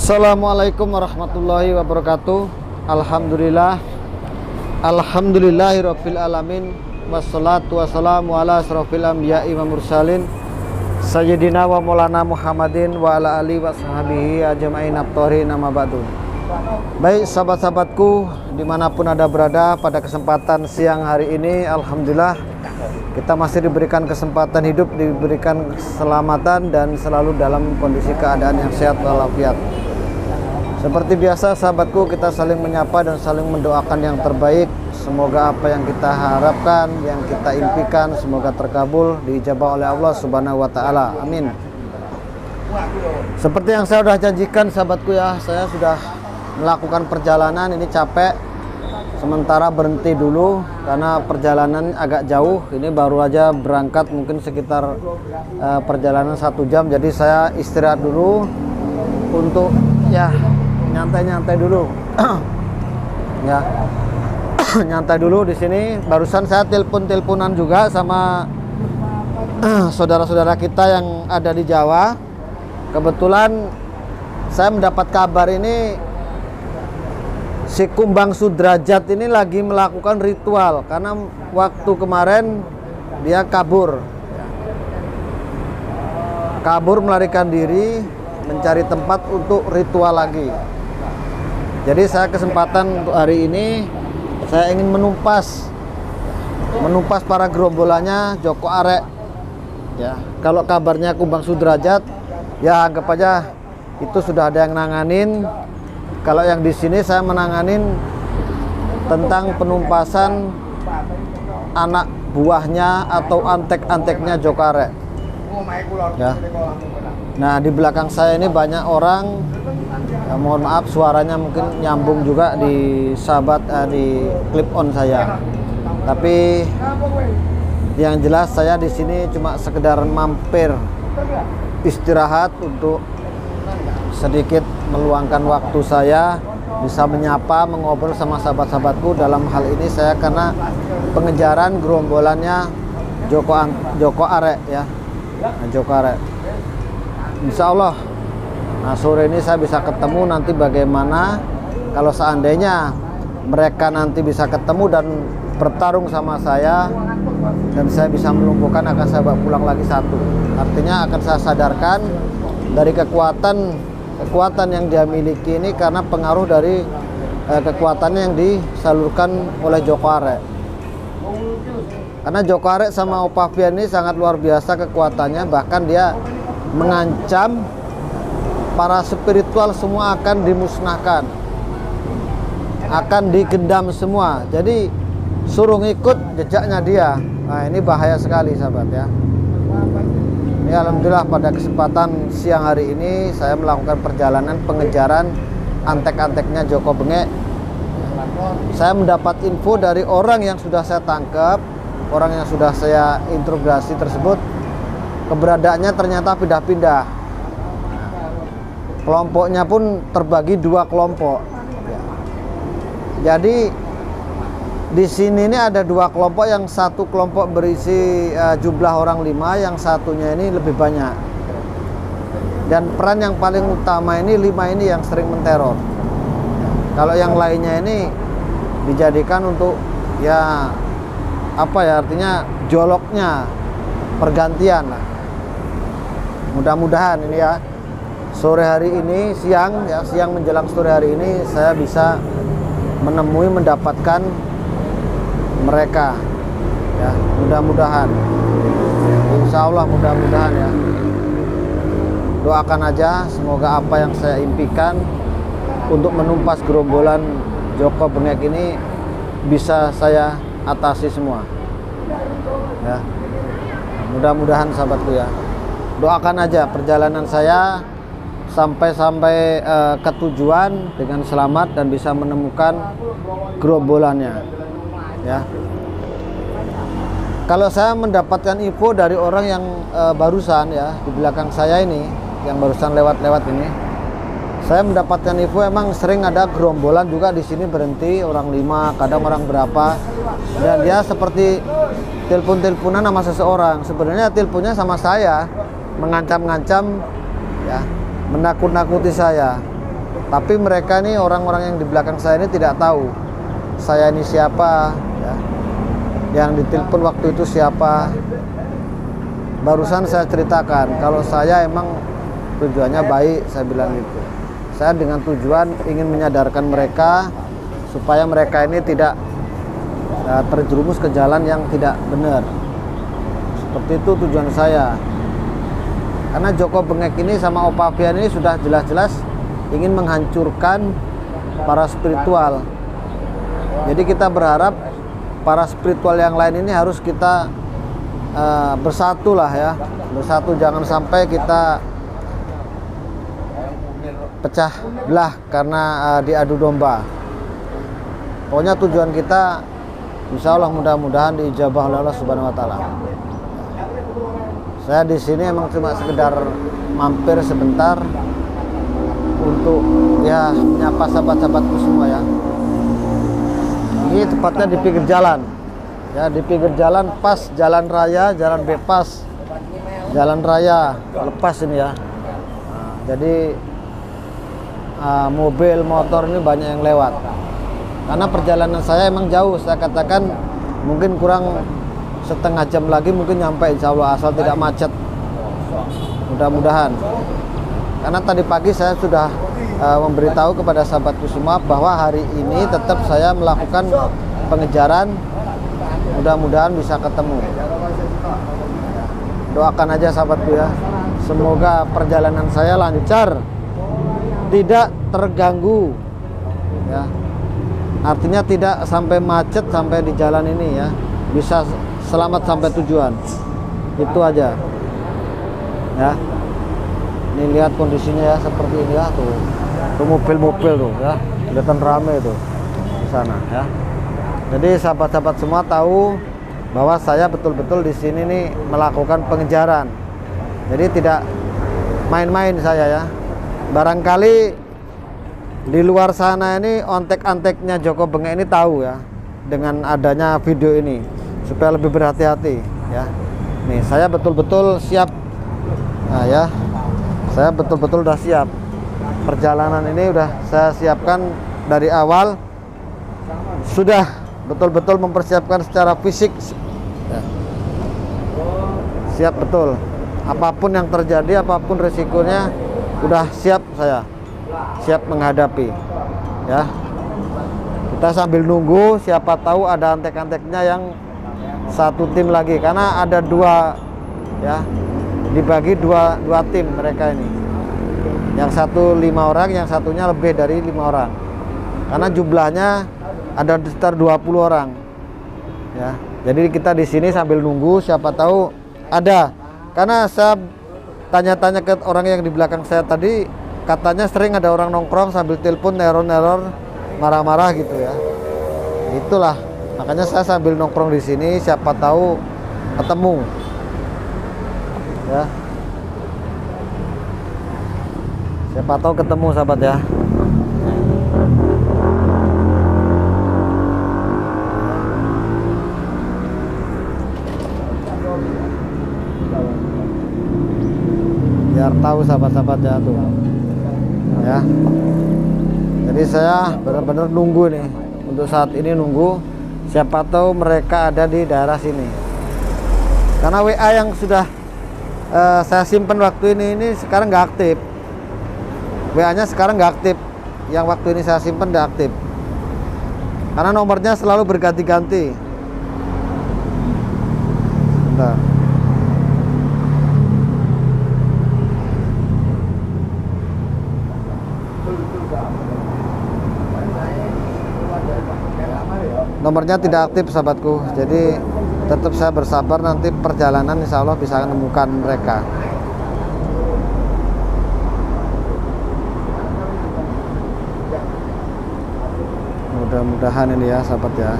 Assalamualaikum warahmatullahi wabarakatuh. Alhamdulillah, alhamdulillahirabbil alamin, wassalatu wassalamu ala asrofil anbiya'i wa mursalin sayyidina wa maulana Muhammadin wa ala alihi wa sahbihi ajma'in at-tahirin, amma ba'du. Baik sahabat-sahabatku dimanapun Anda berada, pada kesempatan siang hari ini alhamdulillah kita masih diberikan kesempatan hidup, diberikan keselamatan dan selalu dalam kondisi keadaan yang sehat walafiat. Seperti biasa sahabatku, kita saling menyapa dan saling mendoakan yang terbaik. Semoga apa yang kita harapkan, yang kita impikan, semoga terkabul, diijabah oleh Allah Subhanahu wa taala. Amin. Seperti yang saya sudah janjikan sahabatku ya, saya sudah melakukan perjalanan, ini capek. Sementara berhenti dulu karena perjalanan agak jauh. Ini baru aja berangkat mungkin sekitar perjalanan 1 jam. Jadi saya istirahat dulu untuk ya nyantai-nyantai dulu. Ya. Nyantai dulu di sini. Barusan saya teleponan juga sama saudara-saudara kita yang ada di Jawa. Kebetulan saya mendapat kabar ini si Kumbang Sudrajat ini lagi melakukan ritual karena waktu kemarin dia kabur melarikan diri, mencari tempat untuk ritual lagi. Jadi saya kesempatan untuk hari ini saya ingin menumpas para gerombolannya Joko Arek ya. Kalau kabarnya Kumbang Sudrajat ya anggap aja itu sudah ada yang nanganin. Kalau yang di sini saya menanganin tentang penumpasan anak buahnya atau antek-anteknya Joko Arek. Ya. Nah di belakang saya ini banyak orang. Ya, mohon maaf suaranya mungkin nyambung juga di di clip on saya. Tapi yang jelas saya di sini cuma sekedar mampir istirahat untuk sedikit meluangkan waktu saya bisa menyapa, mengobrol sama sahabat-sahabatku. Dalam hal ini saya karena pengejaran gerombolannya Joko Arek ya. Joko Arek. Insya Allah sore ini saya bisa ketemu. Nanti bagaimana kalau seandainya mereka nanti bisa ketemu dan bertarung sama saya dan saya bisa melumpuhkan, akan saya bawa pulang lagi satu. Artinya akan saya sadarkan dari kekuatan yang dia miliki ini karena pengaruh dari kekuatannya yang disalurkan oleh Joko Arek. Karena Joko Arek sama Opavian ini sangat luar biasa kekuatannya, bahkan dia mengancam para spiritual semua akan dimusnahkan, akan digendam semua. Jadi suruh ngikut jejaknya dia. Nah ini bahaya sekali sahabat ya. Ya, alhamdulillah pada kesempatan siang hari ini saya melakukan perjalanan pengejaran antek-anteknya Joko Bengek. Saya mendapat info dari orang yang sudah saya tangkap, orang yang sudah saya interogasi tersebut, keberadaannya ternyata pindah-pindah. Kelompoknya pun terbagi 2 kelompok. Jadi di sini ini ada 2 kelompok, yang satu kelompok berisi jumlah orang 5, yang satunya ini lebih banyak. Dan peran yang paling utama ini 5 ini yang sering menteror. Kalau yang lainnya ini dijadikan untuk ya apa ya, artinya joloknya pergantian lah. Mudah-mudahan ini ya sore hari ini siang menjelang sore hari ini saya bisa mendapatkan mereka ya, mudah-mudahan, insya Allah mudah-mudahan ya. Doakan aja semoga apa yang saya impikan untuk menumpas gerombolan Joko Bengek ini bisa saya atasi semua ya. Mudah-mudahan sahabatku ya, doakan aja perjalanan saya sampai ke tujuan dengan selamat dan bisa menemukan gerombolannya ya. Kalau saya mendapatkan info dari orang yang barusan ya di belakang saya ini, yang barusan lewat ini, saya mendapatkan info emang sering ada gerombolan juga di sini berhenti, orang 5, kadang orang berapa, dan dia seperti teleponan sama seseorang. Sebenarnya teleponnya sama saya, mengancam-ngancam ya, menakut-nakuti saya. Tapi mereka ini, orang-orang yang di belakang saya ini tidak tahu saya ini siapa ya. Yang ditelepon waktu itu siapa. Barusan saya ceritakan kalau saya emang tujuannya baik, saya bilang gitu. Saya dengan tujuan ingin menyadarkan mereka supaya mereka ini tidak terjerumus ke jalan yang tidak benar. Seperti itu tujuan saya. Karena Joko Bengek ini sama Opa Fian ini sudah jelas-jelas ingin menghancurkan para spiritual. Jadi kita berharap para spiritual yang lain ini harus kita bersatu lah ya. Bersatu, jangan sampai kita pecah belah karena diadu domba. Pokoknya tujuan kita insya Allah mudah-mudahan diijabah oleh Allah Subhanahu Wa Taala. Saya di sini emang cuma sekedar mampir sebentar untuk ya menyapa sahabat-sahabatku semua ya. Ini tepatnya di pinggir jalan. Ya, di pinggir jalan pas jalan raya, jalan bebas, jalan raya lepas ini ya. Jadi mobil, motor ini banyak yang lewat. Karena perjalanan saya emang jauh, saya katakan mungkin kurang setengah jam lagi mungkin nyampe insya Allah, asal tidak macet. Mudah-mudahan. Karena tadi pagi saya sudah memberitahu kepada sahabatku semua bahwa hari ini tetap saya melakukan pengejaran. Mudah-mudahan bisa ketemu. Doakan aja sahabatku ya. Semoga perjalanan saya lancar, tidak terganggu ya. Artinya tidak sampai macet sampai di jalan ini ya. Bisa selamat sampai tujuan. Itu aja. Ya. Ini lihat kondisinya ya seperti ini ya tuh. Tuh mobil-mobil tuh ya. Kelihatan rame tuh di sana ya. Jadi sahabat-sahabat semua tahu bahwa saya betul-betul di sini nih melakukan pengejaran. Jadi tidak main-main saya ya. Barangkali di luar sana ini ontek-anteknya Joko Bengek ini tahu ya dengan adanya video ini supaya lebih berhati-hati ya. Nih saya betul-betul siap. Nah ya, saya betul-betul udah siap. Perjalanan ini udah saya siapkan dari awal. Sudah betul-betul mempersiapkan secara fisik ya. Siap betul. Apapun yang terjadi, apapun resikonya, udah siap saya. Siap menghadapi ya. Kita sambil nunggu, siapa tahu ada antek-anteknya yang satu tim lagi, karena ada dua ya, dibagi dua tim mereka ini. Yang satu 5 orang, yang satunya lebih dari 5 orang. Karena jumlahnya ada sekitar 20 orang ya. Jadi kita di sini sambil nunggu, siapa tahu ada. Karena saya tanya-tanya ke orang yang di belakang saya tadi, katanya sering ada orang nongkrong sambil telepon, neror-neror, marah-marah gitu ya. Itulah makanya saya sambil nongkrong di sini, siapa tahu ketemu ya. Siapa tahu ketemu sahabat ya. Biar tahu sahabat-sahabat ya tuh ya. Jadi saya benar-benar nunggu nih, untuk saat ini nunggu, siapa tahu mereka ada di daerah sini. Karena WA yang sudah saya simpan waktu ini sekarang nggak aktif. WA nya sekarang nggak aktif, yang waktu ini saya simpan nggak aktif karena nomornya selalu berganti-ganti. Bentar. Nomornya tidak aktif sahabatku, jadi tetap saya bersabar, nanti perjalanan insya Allah bisa menemukan mereka. Mudah-mudahan ini ya sahabat ya.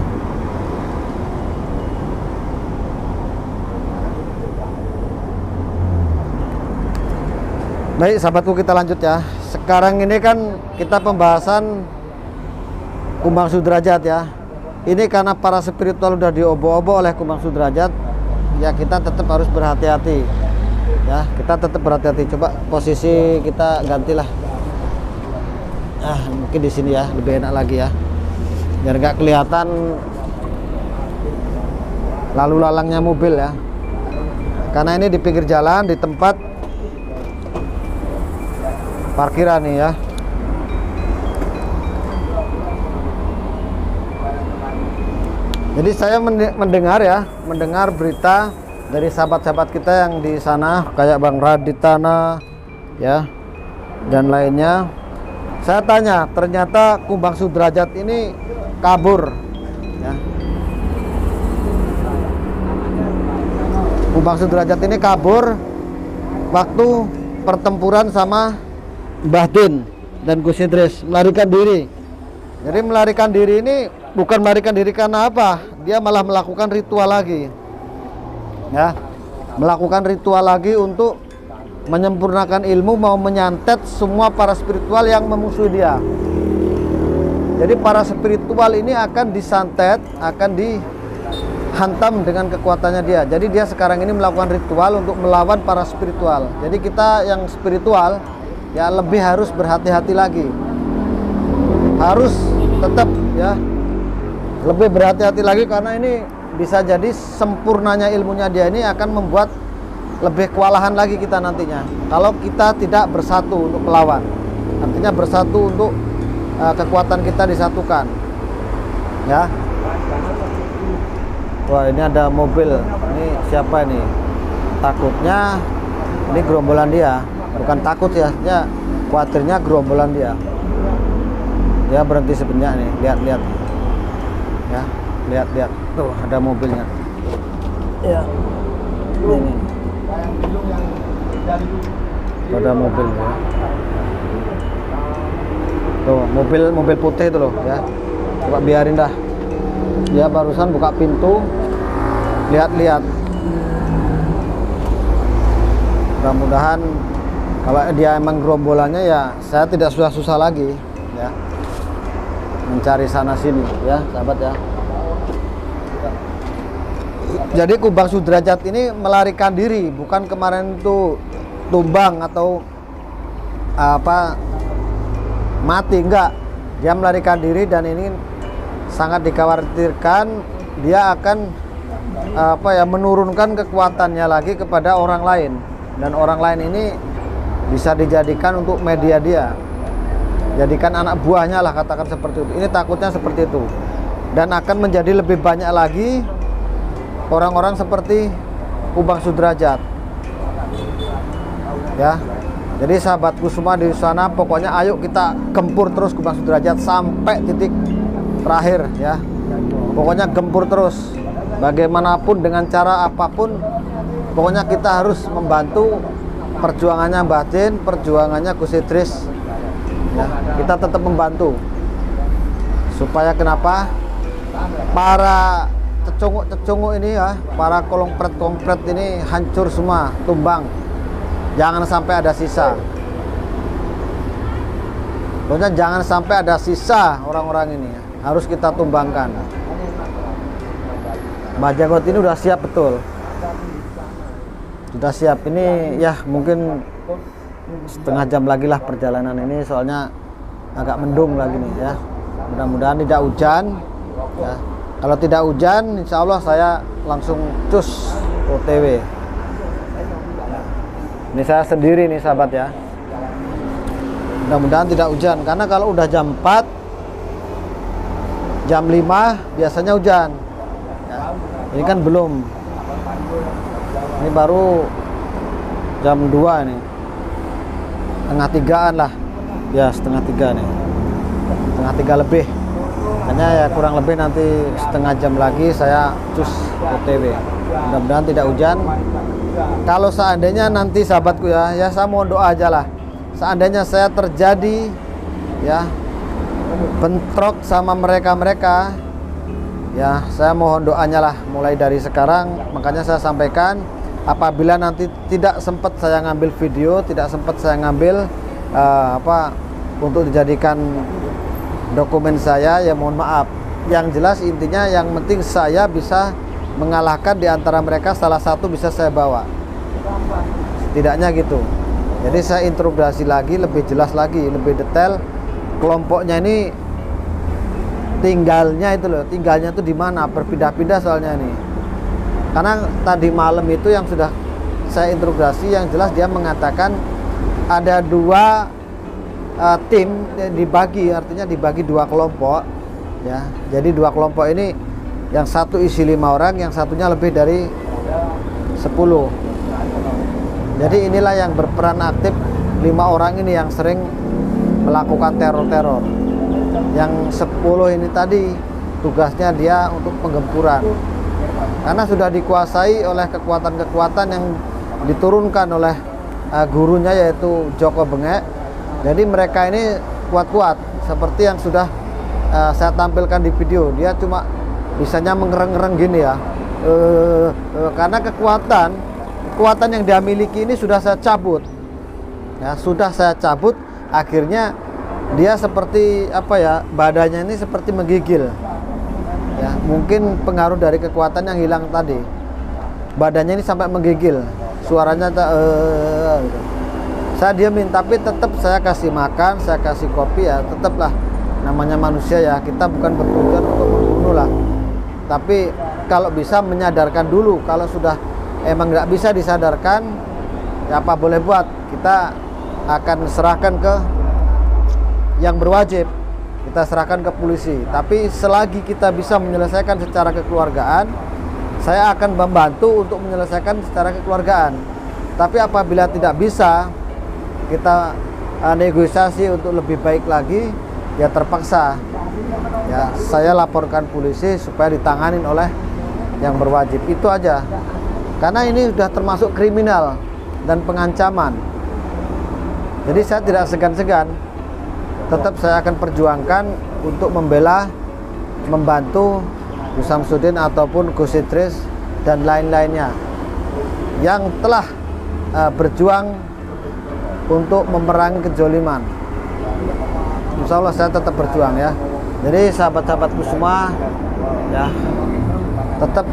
Baik sahabatku, kita lanjut ya. Sekarang ini kan kita pembahasan Kumbang Sudrajat ya. Ini karena para spiritual udah diobo-obo oleh Kumbang Sudrajat, ya kita tetap harus berhati-hati ya. Kita tetap berhati-hati. Coba posisi kita gantilah. Mungkin di sini ya lebih enak lagi ya, biar nggak kelihatan lalu lalangnya mobil ya, karena ini di pinggir jalan di tempat parkiran nih ya. Jadi saya mendengar berita dari sahabat-sahabat kita yang di sana kayak Bang Raditana ya dan lainnya. Saya tanya, ternyata Kumbang Sudrajat ini kabur ya. Kumbang Sudrajat ini kabur waktu pertempuran sama Mbah Din dan Gus Idris, melarikan diri. Jadi melarikan diri ini bukan melarikan diri karena apa? Dia malah melakukan ritual lagi. Ya. Melakukan ritual lagi untuk menyempurnakan ilmu, mau menyantet semua para spiritual yang memusuhi dia. Jadi para spiritual ini akan disantet, akan dihantam dengan kekuatannya dia. Jadi dia sekarang ini melakukan ritual untuk melawan para spiritual. Jadi kita yang spiritual ya lebih harus berhati-hati lagi. Harus tetap ya lebih berhati-hati lagi, karena ini bisa jadi sempurnanya ilmunya dia ini akan membuat lebih kewalahan lagi kita nantinya kalau kita tidak bersatu untuk melawan. Artinya bersatu untuk kekuatan kita disatukan ya. Wah, ini ada mobil, ini siapa ini? Takutnya ini gerombolan dia, bukan takut ya, khawatirnya gerombolan dia. Dia berhenti sebentar nih, lihat-lihat ya, lihat-lihat tuh ada mobilnya ya. Ini ada mobil ya. Tuh mobil putih itu loh ya. Coba biarin dah. Dia barusan buka pintu, lihat-lihat. Mudah-mudahan kalau dia emang gerombolannya ya saya tidak susah-susah lagi ya mencari sana sini ya sahabat ya. Jadi Kumbang Sudrajat ini melarikan diri, bukan kemarin itu tumbang atau apa mati, enggak. Dia melarikan diri dan ini sangat dikhawatirkan dia akan menurunkan kekuatannya lagi kepada orang lain, dan orang lain ini bisa dijadikan untuk media dia, jadikan anak buahnya lah, katakan seperti itu. Ini takutnya seperti itu, dan akan menjadi lebih banyak lagi orang-orang seperti Kumbang Sudrajat ya. Jadi sahabatku semua di sana, pokoknya ayo kita gempur terus Kumbang Sudrajat sampai titik terakhir ya. Pokoknya gempur terus bagaimanapun, dengan cara apapun, pokoknya kita harus membantu perjuangannya Mbah Din, perjuangannya Gus Idris ya. Kita tetap membantu supaya kenapa para cecunguk ini ya, para kolongpret ini hancur semua, tumbang, jangan sampai ada sisa. Pokoknya jangan sampai ada sisa orang-orang ini ya. Harus kita tumbangkan. Mbah Jenggot ini udah siap betul, sudah siap. Ini ya mungkin setengah jam lagi lah perjalanan ini, soalnya agak mendung lagi nih ya. Mudah-mudahan tidak hujan ya. Kalau tidak hujan, insya Allah saya langsung cus OTW. Ini saya sendiri nih sahabat ya. Mudah-mudahan tidak hujan, karena kalau udah jam 4, jam 5 biasanya hujan ya. Ini kan belum, ini baru jam 2 nih, setengah 3-an lah ya, setengah 3 nih, setengah 3 lebih. Hanya ya kurang lebih nanti setengah jam lagi saya cus OTW. Mudah-mudahan tidak hujan. Kalau seandainya nanti sahabatku ya saya mohon doa aja lah. Seandainya saya terjadi ya bentrok sama mereka ya, saya mohon doanya lah mulai dari sekarang. Makanya saya sampaikan, apabila nanti tidak sempat saya ngambil video, tidak sempat saya ngambil untuk dijadikan dokumen saya, ya mohon maaf. Yang jelas intinya yang penting saya bisa mengalahkan di antara mereka, salah satu bisa saya bawa, setidaknya gitu. Jadi saya introduksi lagi lebih jelas lagi, lebih detail kelompoknya ini tinggalnya itu di mana, berpindah-pindah soalnya ini. Karena tadi malam itu yang sudah saya interogasi, yang jelas dia mengatakan ada dua tim dibagi, artinya dibagi dua kelompok ya. Jadi dua kelompok ini, yang satu isi 5 orang, yang satunya lebih dari 10. Jadi inilah yang berperan aktif, 5 orang ini yang sering melakukan teror-teror. Yang 10 ini tadi tugasnya dia untuk penggempuran, karena sudah dikuasai oleh kekuatan-kekuatan yang diturunkan oleh gurunya, yaitu Joko Bengek. Jadi mereka ini kuat-kuat, seperti yang sudah saya tampilkan di video. Dia cuma bisanya mengereng-ngereng gini ya, karena kekuatan yang dia miliki ini sudah saya cabut ya, akhirnya dia seperti apa ya, badannya ini seperti menggigil ya, mungkin pengaruh dari kekuatan yang hilang tadi. Badannya ini sampai menggigil, suaranya gitu. Saya diamin, tapi tetap saya kasih makan, saya kasih kopi ya, tetaplah namanya manusia ya, kita bukan bertujuan untuk membunuh lah, tapi kalau bisa menyadarkan dulu. Kalau sudah emang nggak bisa disadarkan, ya apa boleh buat, kita akan serahkan ke yang berwajib, kita serahkan ke polisi. Tapi selagi kita bisa menyelesaikan secara kekeluargaan, saya akan membantu untuk menyelesaikan secara kekeluargaan. Tapi apabila tidak bisa, kita negosiasi untuk lebih baik lagi, ya terpaksa ya saya laporkan polisi supaya ditanganin oleh yang berwajib. Itu aja, karena ini sudah termasuk kriminal dan pengancaman. Jadi saya tidak segan-segan, tetap saya akan perjuangkan untuk membela, membantu Gus Samsudin ataupun Gus Idris dan lain-lainnya yang telah berjuang untuk memerangi kezaliman. Insya Allah saya tetap berjuang ya. Jadi sahabat-sahabatku semua ya, tetap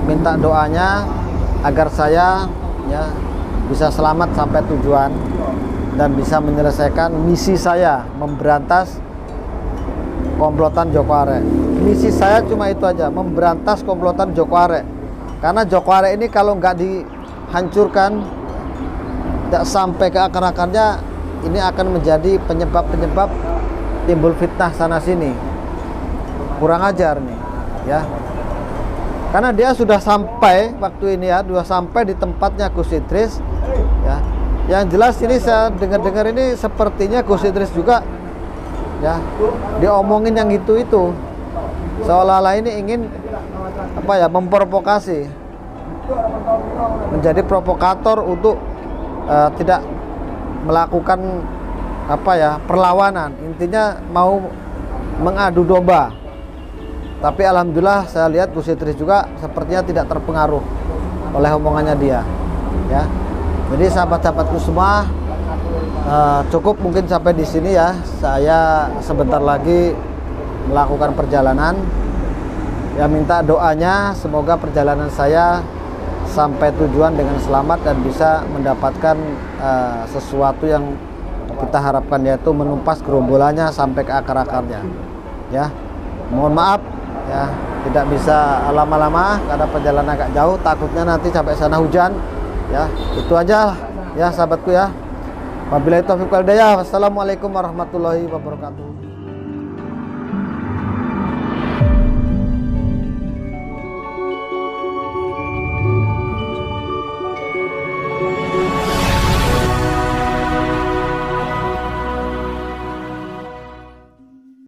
minta doanya agar saya ya bisa selamat sampai tujuan dan bisa menyelesaikan misi saya, memberantas komplotan Joko Arek. Misi saya cuma itu aja, memberantas komplotan Joko Arek. Karena Joko Arek ini kalau nggak dihancurkan, tidak sampai ke akar-akarnya, ini akan menjadi penyebab-penyebab timbul fitnah sana sini. Kurang ajar nih ya. Karena dia sudah sampai waktu ini ya, sudah sampai di tempatnya Gus Idris ya. Yang jelas ini saya dengar-dengar ini sepertinya Gus Idris juga ya diomongin yang itu, seolah-olah ini ingin apa ya, memprovokasi, menjadi provokator untuk tidak melakukan apa ya, perlawanan. Intinya mau mengadu domba. Tapi alhamdulillah saya lihat Gus Idris juga sepertinya tidak terpengaruh oleh omongannya dia ya. Jadi sahabat-sahabatku semua, cukup mungkin sampai di sini ya. Saya sebentar lagi melakukan perjalanan. Ya minta doanya semoga perjalanan saya sampai tujuan dengan selamat dan bisa mendapatkan sesuatu yang kita harapkan, yaitu menumpas gerombolannya sampai ke akar-akarnya. Ya, mohon maaf ya tidak bisa lama-lama karena perjalanan agak jauh, takutnya nanti sampai sana hujan. Ya, itu aja ya sahabatku ya. Wabillahi taufiq wal hidayah. Wassalamualaikum warahmatullahi wabarakatuh.